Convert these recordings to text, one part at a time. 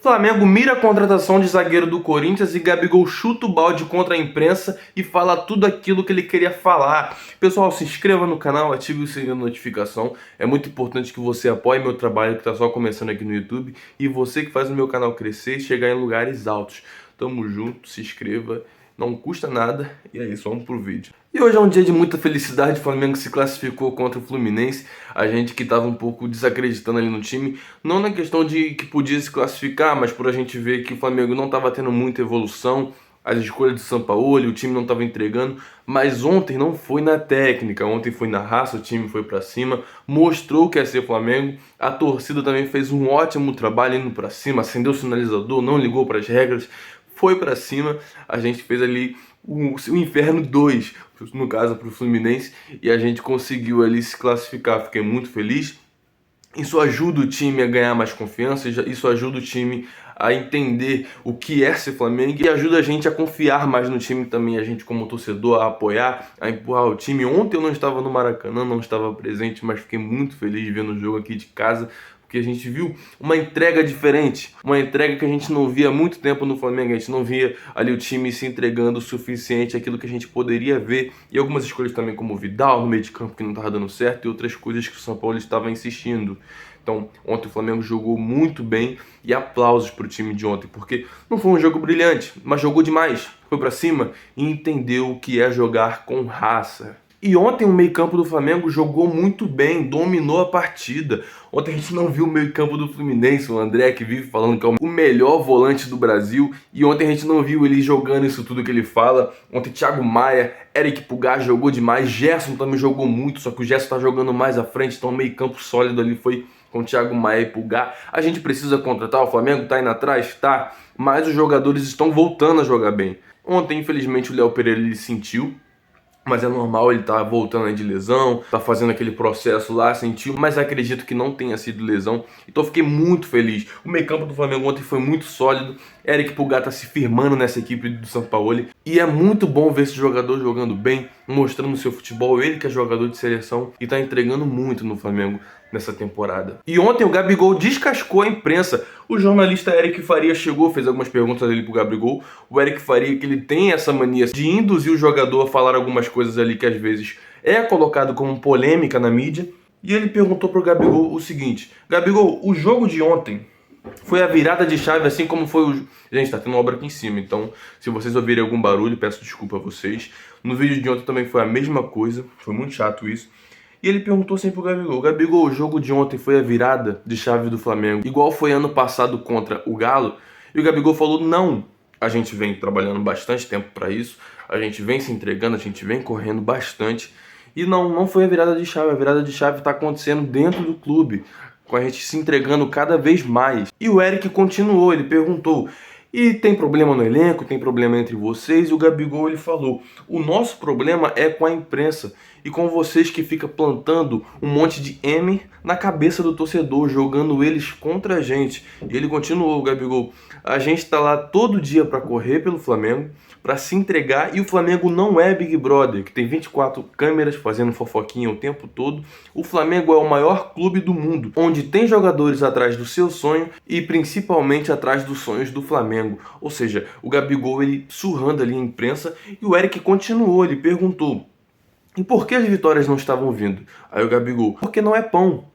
Flamengo mira a contratação de zagueiro do Corinthians e Gabigol chuta o balde contra a imprensa e fala tudo aquilo que ele queria falar. Pessoal, se inscreva no canal, ative o sininho da notificação. É muito importante que você apoie meu trabalho que está só começando aqui no YouTube e você que faz o meu canal crescer e chegar em lugares altos. Tamo junto, se inscreva, não custa nada e é isso, vamos pro vídeo. E hoje é um dia de muita felicidade, o Flamengo se classificou contra o Fluminense, a gente que estava um pouco desacreditando ali no time, não na questão de que podia se classificar, mas por a gente ver que o Flamengo não estava tendo muita evolução, as escolhas do Sampaoli, o time não estava entregando, mas ontem não foi na técnica, ontem foi na raça, o time foi para cima, mostrou que é ser Flamengo, a torcida também fez um ótimo trabalho indo para cima, acendeu o sinalizador, não ligou para as regras, foi para cima, a gente fez ali o Inferno 2, no caso para o Fluminense, e a gente conseguiu ali se classificar, fiquei muito feliz. Isso ajuda o time a ganhar mais confiança, isso ajuda o time a entender o que é ser Flamengo e ajuda a gente a confiar mais no time também, a gente como torcedor, a apoiar, a empurrar o time. Ontem eu não estava no Maracanã, não estava presente, mas fiquei muito feliz vendo o jogo aqui de casa, porque a gente viu uma entrega diferente, uma entrega que a gente não via há muito tempo no Flamengo, a gente não via ali o time se entregando o suficiente, aquilo que a gente poderia ver, e algumas escolhas também como o Vidal no meio de campo que não estava dando certo, e outras coisas que o São Paulo estava insistindo. Então, ontem o Flamengo jogou muito bem e aplausos para o time de ontem, porque não foi um jogo brilhante, mas jogou demais, foi para cima e entendeu o que é jogar com raça. E ontem o meio-campo do Flamengo jogou muito bem, dominou a partida. Ontem a gente não viu o meio-campo do Fluminense, o André que vive falando que é o melhor volante do Brasil. E ontem a gente não viu ele jogando isso tudo que ele fala. Ontem Thiago Maia, Eric Pulgar jogou demais, Gerson também jogou muito, só que o Gerson tá jogando mais à frente, então o meio-campo sólido ali foi com Thiago Maia e Pulgar. A gente precisa contratar, o Flamengo tá indo atrás? Tá, mas os jogadores estão voltando a jogar bem. Ontem, infelizmente, o Léo Pereira ele sentiu, mas é normal, ele tá voltando aí de lesão, tá fazendo aquele processo lá, sentiu, mas acredito que não tenha sido lesão, então fiquei muito feliz. O meio-campo do Flamengo ontem foi muito sólido, Eric Pulgar tá se firmando nessa equipe do Sampaoli, e é muito bom ver esse jogador jogando bem, mostrando seu futebol, ele que é jogador de seleção e tá entregando muito no Flamengo nessa temporada. E ontem o Gabigol descascou a imprensa. O jornalista Eric Faria chegou, fez algumas perguntas ali pro Gabigol. O Eric Faria, que ele tem essa mania de induzir o jogador a falar algumas coisas ali que às vezes é colocado como polêmica na mídia. E ele perguntou pro Gabigol o seguinte: Gabigol, o jogo de ontem foi a virada de chave, assim como foi o... Gente, tá tendo obra aqui em cima, então se vocês ouvirem algum barulho, peço desculpa a vocês. No vídeo de ontem também foi a mesma coisa, foi muito chato isso. E ele perguntou assim pro Gabigol: Gabigol, o jogo de ontem foi a virada de chave do Flamengo, igual foi ano passado contra o Galo? E o Gabigol falou: não, a gente vem trabalhando bastante tempo para isso, a gente vem se entregando, a gente vem correndo bastante. E não foi a virada de chave tá acontecendo dentro do clube, com a gente se entregando cada vez mais. E o Eric continuou, ele perguntou: e tem problema no elenco, tem problema entre vocês? E o Gabigol ele falou: o nosso problema é com a imprensa e com vocês que fica plantando um monte de M na cabeça do torcedor, jogando eles contra a gente. E ele continuou, o Gabigol: a gente tá lá todo dia para correr pelo Flamengo, para se entregar, e o Flamengo não é Big Brother, que tem 24 câmeras fazendo fofoquinha o tempo todo. O Flamengo é o maior clube do mundo, onde tem jogadores atrás do seu sonho e principalmente atrás dos sonhos do Flamengo. Ou seja, o Gabigol ele surrando ali a imprensa, e o Eric continuou, ele perguntou: e por que as vitórias não estavam vindo? Aí o Gabigol: porque não é pão.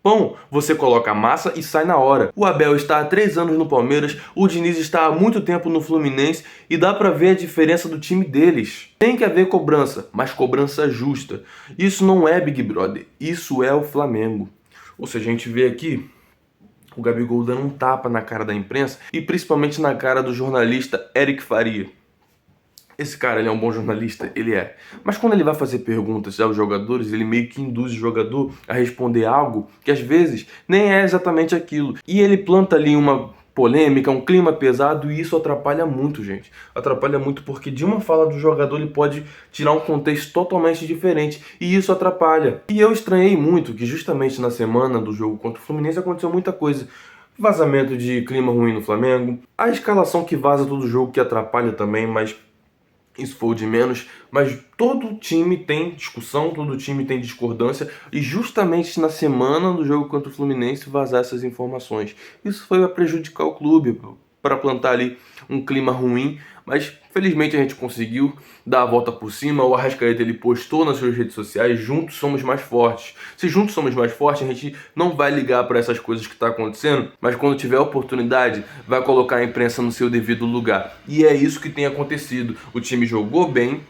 Pão, você coloca a massa e sai na hora. O Abel está há 3 anos no Palmeiras, o Diniz está há muito tempo no Fluminense e dá pra ver a diferença do time deles. Tem que haver cobrança, mas cobrança justa. Isso não é Big Brother, isso é o Flamengo. Ou seja, a gente vê aqui o Gabigol dando um tapa na cara da imprensa e principalmente na cara do jornalista Eric Faria. Esse cara, ele é um bom jornalista? Ele é. Mas quando ele vai fazer perguntas aos jogadores, ele meio que induz o jogador a responder algo que às vezes nem é exatamente aquilo. E ele planta ali uma polêmica, um clima pesado, e isso atrapalha muito, gente. Atrapalha muito porque de uma fala do jogador ele pode tirar um contexto totalmente diferente, e isso atrapalha. E eu estranhei muito que justamente na semana do jogo contra o Fluminense aconteceu muita coisa. Vazamento de clima ruim no Flamengo, a escalação que vaza todo jogo que atrapalha também, mas Isso foi o de menos, mas todo time tem discussão, todo time tem discordância, e justamente na semana do jogo contra o Fluminense vazar essas informações. Isso foi a prejudicar o clube, para plantar ali um clima ruim, mas felizmente a gente conseguiu dar a volta por cima. O Arrascaeta ele postou nas suas redes sociais: juntos somos mais fortes. Se juntos somos mais fortes, a gente não vai ligar para essas coisas que está acontecendo, mas quando tiver a oportunidade, vai colocar a imprensa no seu devido lugar. E é isso que tem acontecido. O time jogou bem,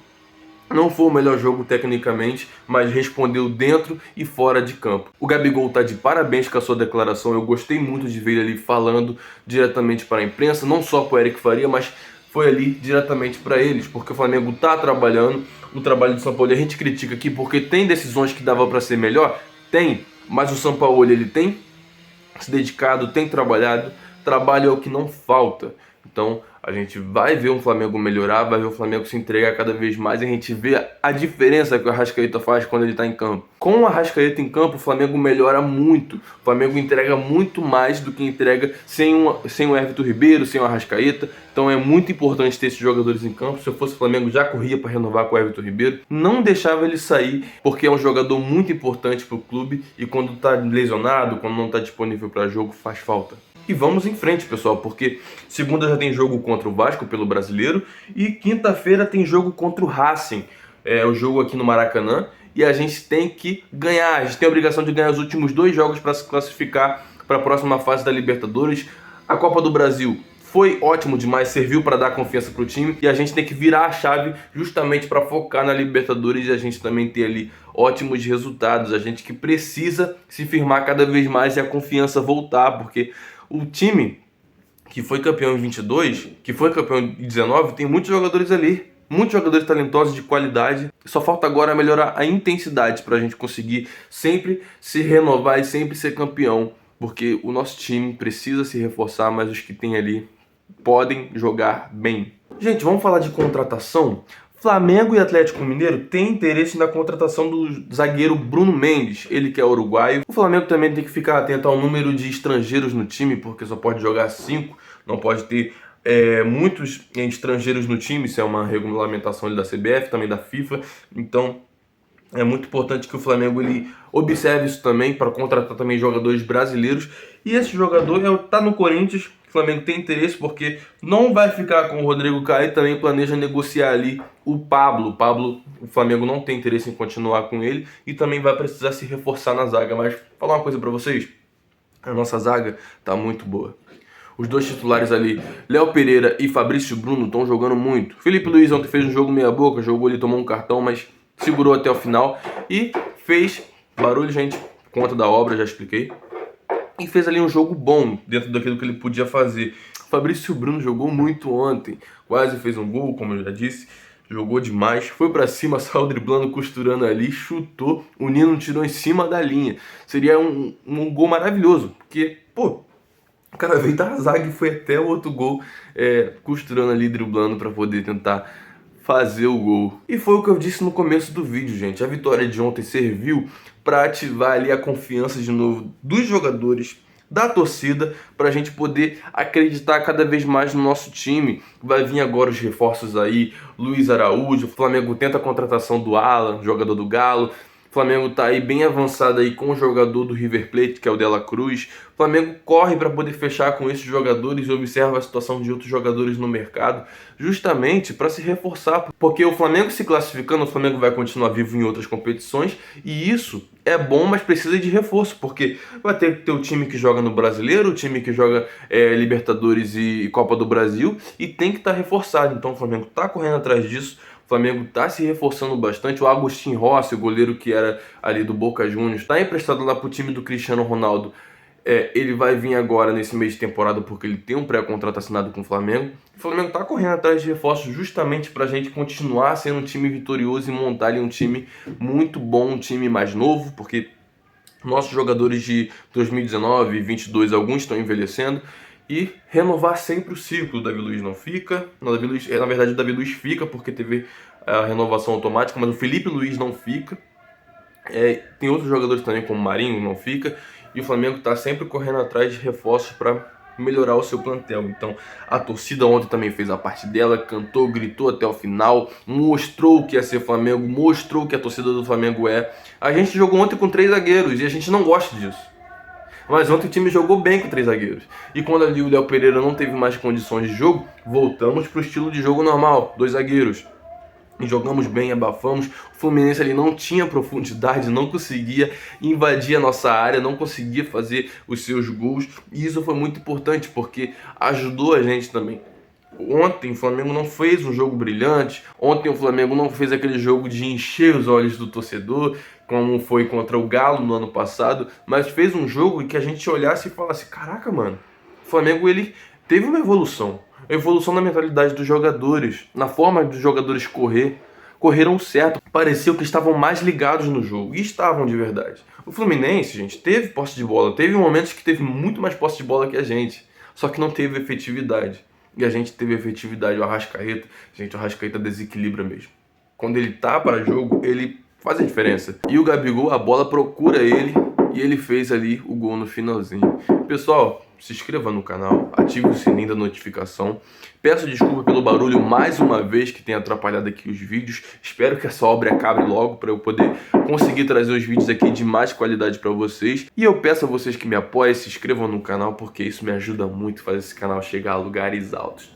não foi o melhor jogo tecnicamente, mas respondeu dentro e fora de campo. O Gabigol tá de parabéns com a sua declaração. Eu gostei muito de ver ele ali falando diretamente para a imprensa, não só para o Eric Faria, mas foi ali diretamente para eles, porque o Flamengo tá trabalhando. O trabalho do São Paulo a gente critica aqui porque tem decisões que dava para ser melhor, tem, mas o São Paulo ele tem se dedicado, tem trabalhado. Trabalho é o que não falta. Então a gente vai ver o Flamengo melhorar, vai ver o Flamengo se entregar cada vez mais, e a gente vê a diferença que o Arrascaeta faz quando ele está em campo. Com o Arrascaeta em campo, o Flamengo melhora muito. O Flamengo entrega muito mais do que entrega sem o Everton Ribeiro, sem o Arrascaeta. Então é muito importante ter esses jogadores em campo. Se eu fosse o Flamengo, já corria para renovar com o Everton Ribeiro. Não deixava ele sair, porque é um jogador muito importante para o clube, e quando está lesionado, quando não está disponível para jogo, faz falta. E vamos em frente, pessoal, porque segunda já tem jogo contra o Vasco pelo Brasileiro, e quinta-feira tem jogo contra o Racing, o jogo aqui no Maracanã, e a gente tem que ganhar. A gente tem a obrigação de ganhar os últimos 2 jogos para se classificar para a próxima fase da Libertadores. A Copa do Brasil foi ótimo demais, serviu para dar confiança para o time, e a gente tem que virar a chave justamente para focar na Libertadores e a gente também ter ali ótimos resultados. A gente que precisa se firmar cada vez mais e a confiança voltar, porque o time que foi campeão em 22, que foi campeão em 19, tem muitos jogadores ali, muitos jogadores talentosos de qualidade. Só falta agora melhorar a intensidade para a gente conseguir sempre se renovar e sempre ser campeão, porque o nosso time precisa se reforçar, mas os que tem ali podem jogar bem. Gente, vamos falar de contratação? Flamengo e Atlético Mineiro têm interesse na contratação do zagueiro Bruno Mendes, ele que é uruguaio. O Flamengo também tem que ficar atento ao número de estrangeiros no time, porque só pode jogar 5, não pode ter muitos estrangeiros no time. Isso é uma regulamentação da CBF, também da FIFA. Então é muito importante que o Flamengo ele observe isso também, para contratar também jogadores brasileiros. E esse jogador tá no Corinthians. O Flamengo tem interesse porque não vai ficar com o Rodrigo Caio, e também planeja negociar ali o Pablo. O Flamengo não tem interesse em continuar com ele e também vai precisar se reforçar na zaga. Mas vou falar uma coisa para vocês, a nossa zaga tá muito boa. Os 2 titulares ali, Léo Pereira e Fabrício Bruno, estão jogando muito. Felipe Luiz ontem fez um jogo meia boca, jogou ali, tomou um cartão, mas segurou até o final e fez barulho, gente, conta da obra, já expliquei. E fez ali um jogo bom, dentro daquilo que ele podia fazer. O Fabrício Bruno jogou muito ontem, quase fez um gol, como eu já disse, jogou demais, foi pra cima, saiu driblando, costurando ali, chutou, o Nino tirou em cima da linha. Seria um gol maravilhoso, porque, pô, o cara veio da zaga e foi até o outro gol, costurando ali, driblando para poder tentar fazer o gol. E foi o que eu disse no começo do vídeo, gente. A vitória de ontem serviu para ativar ali a confiança de novo dos jogadores, da torcida, para a gente poder acreditar cada vez mais no nosso time. Vai vir agora os reforços aí, Luiz Araújo, o Flamengo tenta a contratação do Alan, jogador do Galo. O Flamengo tá aí bem avançado aí com o jogador do River Plate, que é o Dela Cruz. O Flamengo corre para poder fechar com esses jogadores e observa a situação de outros jogadores no mercado, justamente para se reforçar, porque o Flamengo se classificando, o Flamengo vai continuar vivo em outras competições, e isso é bom, mas precisa de reforço, porque vai ter que ter o time que joga no Brasileiro, o time que joga Libertadores e Copa do Brasil, e tem que estar reforçado. Então o Flamengo está correndo atrás disso. O Flamengo está se reforçando bastante. O Agustin Rossi, o goleiro que era ali do Boca Juniors, está emprestado lá para o time do Cristiano Ronaldo. Ele vai vir agora nesse mês de temporada porque ele tem um pré-contrato assinado com o Flamengo. O Flamengo está correndo atrás de reforços justamente para a gente continuar sendo um time vitorioso e montar ali um time muito bom, um time mais novo, porque nossos jogadores de 2019 e 22, alguns estão envelhecendo. E renovar sempre o ciclo. O Davi Luiz não fica. Não, Davi Luiz, na verdade, o Davi Luiz fica porque teve a renovação automática, mas o Felipe Luiz não fica. Tem outros jogadores também, como o Marinho, não fica. E o Flamengo está sempre correndo atrás de reforços para melhorar o seu plantel. Então a torcida ontem também fez a parte dela, cantou, gritou até o final, mostrou o que é ser Flamengo, mostrou o que a torcida do Flamengo é. A gente jogou ontem com 3 zagueiros e a gente não gosta disso. Mas ontem o time jogou bem com 3 zagueiros. E quando ali o Léo Pereira não teve mais condições de jogo, voltamos para o estilo de jogo normal, 2 zagueiros. E jogamos bem, abafamos. O Fluminense ali não tinha profundidade, não conseguia invadir a nossa área, não conseguia fazer os seus gols. E isso foi muito importante porque ajudou a gente também. Ontem o Flamengo não fez um jogo brilhante. Ontem o Flamengo não fez aquele jogo de encher os olhos do torcedor, como foi contra o Galo no ano passado, mas fez um jogo em que a gente olhasse e falasse: caraca, mano, o Flamengo ele teve uma evolução na mentalidade dos jogadores, na forma dos jogadores correram certo, pareceu que estavam mais ligados no jogo, e estavam de verdade. O Fluminense, gente, teve posse de bola, teve momentos que teve muito mais posse de bola que a gente, só que não teve efetividade. E a gente teve efetividade, o Arrascaeta, gente, o Arrascaeta desequilibra mesmo. Quando ele tá para jogo, ele faz a diferença. E o Gabigol, a bola procura ele, e ele fez ali o gol no finalzinho. Pessoal, se inscreva no canal, ative o sininho da notificação. Peço desculpa pelo barulho mais uma vez que tem atrapalhado aqui os vídeos. Espero que essa obra acabe logo para eu poder conseguir trazer os vídeos aqui de mais qualidade para vocês. E eu peço a vocês que me apoiem, se inscrevam no canal, porque isso me ajuda muito a fazer esse canal chegar a lugares altos.